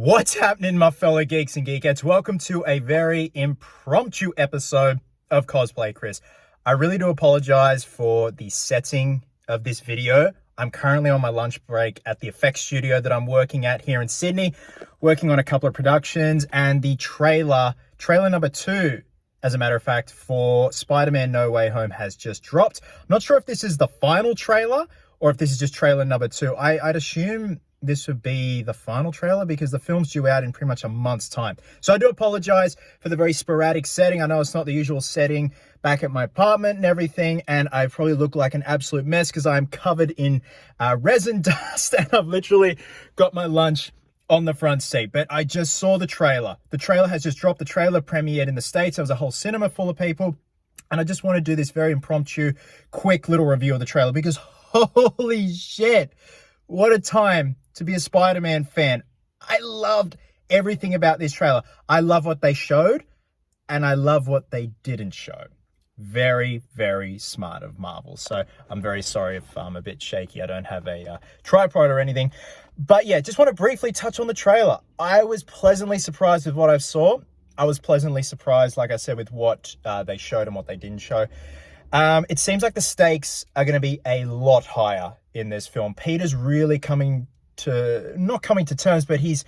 What's happening, my fellow geeks and geekettes? Welcome to a very impromptu episode of Cosplay Chris. I really do apologize for the setting of this video. I'm currently on my lunch break at the effects studio that I'm working at here in Sydney, working on a couple of productions, and the trailer number 2, as a matter of fact, for Spider-Man No Way Home has just dropped. I'm not sure if this is the final trailer or if this is just trailer number 2. I'd assume this would be the final trailer because the film's due out in pretty much a month's time. So I do apologize for the very sporadic setting. I know it's not the usual setting back at my apartment and everything, and I probably look like an absolute mess because I'm covered in resin dust and I've literally got my lunch on the front seat. But I just saw the trailer. The trailer has just dropped. The trailer premiered in the States. There was a whole cinema full of people. And I just want to do this very impromptu, quick little review of the trailer because holy shit, what a time to be a Spider-Man fan. I loved everything about this trailer. I love what they showed and I love what they didn't show. Very, very smart of Marvel. So I'm very sorry if I'm a bit shaky. I don't have a tripod or anything. But yeah, just want to briefly touch on the trailer. I was pleasantly surprised with what I saw. I was pleasantly surprised, like I said, with what they showed and what they didn't show. It seems like the stakes are going to be a lot higher in this film. Peter's really not coming to terms, but he's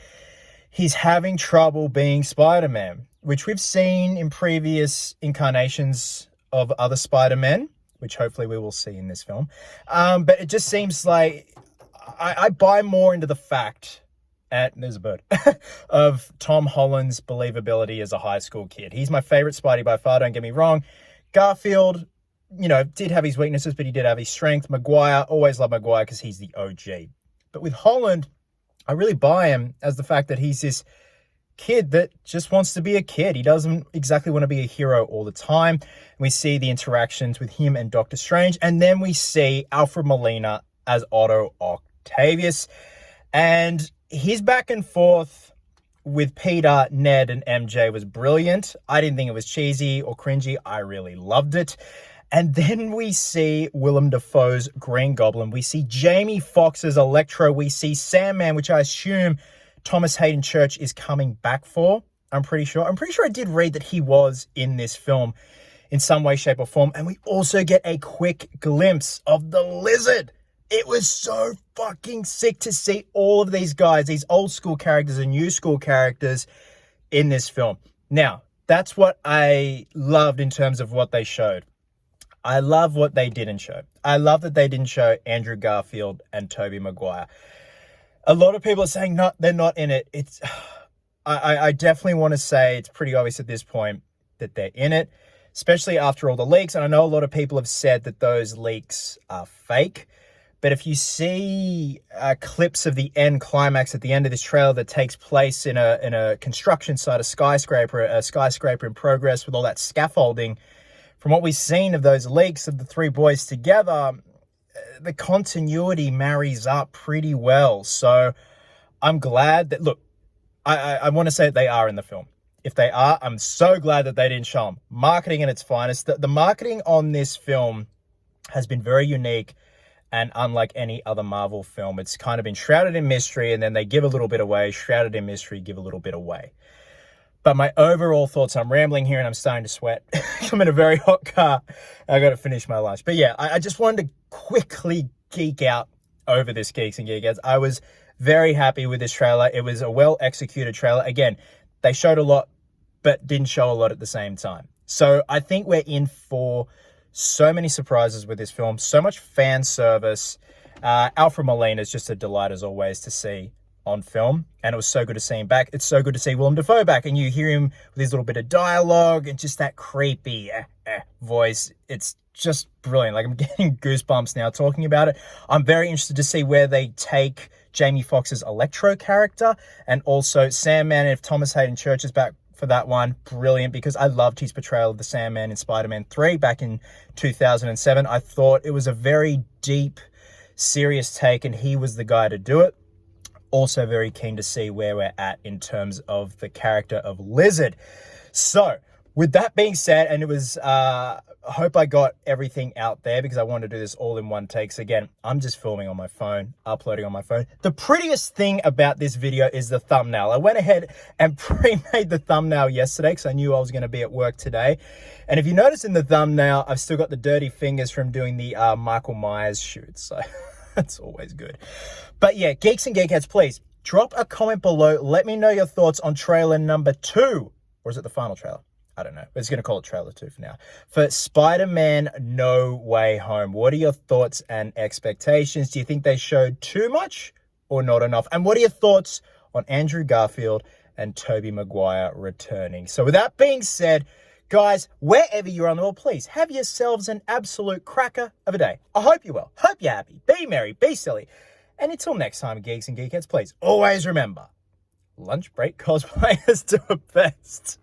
having trouble being Spider-Man, which we've seen in previous incarnations of other Spider-Men, which hopefully we will see in this film. But it just seems like I buy more into the fact, and there's a bird, of Tom Holland's believability as a high school kid. He's my favorite Spidey by far, don't get me wrong. Garfield, you know, did have his weaknesses, but he did have his strength. Maguire, always love Maguire because he's the OG. But with Holland, I really buy him as the fact that he's this kid that just wants to be a kid. He doesn't exactly want to be a hero all the time. We see the interactions with him and Doctor Strange. And then we see Alfred Molina as Otto Octavius. And his back and forth with Peter, Ned, and MJ was brilliant. I didn't think it was cheesy or cringy. I really loved it. And then we see Willem Dafoe's Green Goblin. We see Jamie Foxx's Electro. We see Sandman, which I assume Thomas Hayden Church is coming back for. I'm pretty sure I did read that he was in this film in some way, shape, or form. And we also get a quick glimpse of the Lizard. It was so fucking sick to see all of these guys, these old school characters and new school characters in this film. Now, that's what I loved in terms of what they showed. I love what they didn't show. I love that they didn't show Andrew Garfield and Tobey Maguire. A lot of people are saying they're not in it. I definitely want to say it's pretty obvious at this point that they're in it, especially after all the leaks. And I know a lot of people have said that those leaks are fake. But if you see clips of the end climax at the end of this trailer that takes place in a construction site, a skyscraper in progress with all that scaffolding, from what we've seen of those leaks of the three boys together, the continuity marries up pretty well. So I'm glad that, look, I want to say that they are in the film. If they are, I'm so glad that they didn't show them. Marketing at its finest. The marketing on this film has been very unique and unlike any other Marvel film. It's kind of been shrouded in mystery and then they give a little bit away, shrouded in mystery, give a little bit away. But my overall thoughts, I'm rambling here and I'm starting to sweat. I'm in a very hot car. I got to finish my lunch. But yeah, I just wanted to quickly geek out over this Geeks and Geekettes. I was very happy with this trailer. It was a well-executed trailer. Again, they showed a lot, but didn't show a lot at the same time. So I think we're in for so many surprises with this film. So much fan service. Alfred Molina is just a delight as always to see on film, and it was so good to see him back. It's so good to see Willem Dafoe back, and you hear him with his little bit of dialogue and just that creepy voice. It's just brilliant. Like, I'm getting goosebumps now talking about it. I'm very interested to see where they take Jamie Foxx's Electro character, and also Sandman. If Thomas Hayden Church is back for that one, brilliant, because I loved his portrayal of the Sandman in Spider-Man 3 back in 2007. I thought it was a very deep, serious take, and he was the guy to do it. Also very keen to see where we're at in terms of the character of Lizard. So, With that being said, and it was, I hope I got everything out there because I wanted to do this all in one take. So again, I'm just filming on my phone, uploading on my phone. The prettiest thing about this video is the thumbnail. I went ahead and pre-made the thumbnail yesterday because I knew I was going to be at work today. And if you notice in the thumbnail, I've still got the dirty fingers from doing the Michael Myers shoot. So that's always good. But yeah, Geeks and Geekettes, please drop a comment below. Let me know your thoughts on trailer number 2. Or is it the final trailer? I don't know. We're just going to call it trailer 2 for now. For Spider-Man No Way Home, what are your thoughts and expectations? Do you think they showed too much or not enough? And what are your thoughts on Andrew Garfield and Tobey Maguire returning? So with that being said, guys, wherever you're on the world, please have yourselves an absolute cracker of a day. I hope you're well. Hope you're happy. Be merry. Be silly. And until next time, Geeks and Geekettes, please always remember, lunch break cosplayers do it best.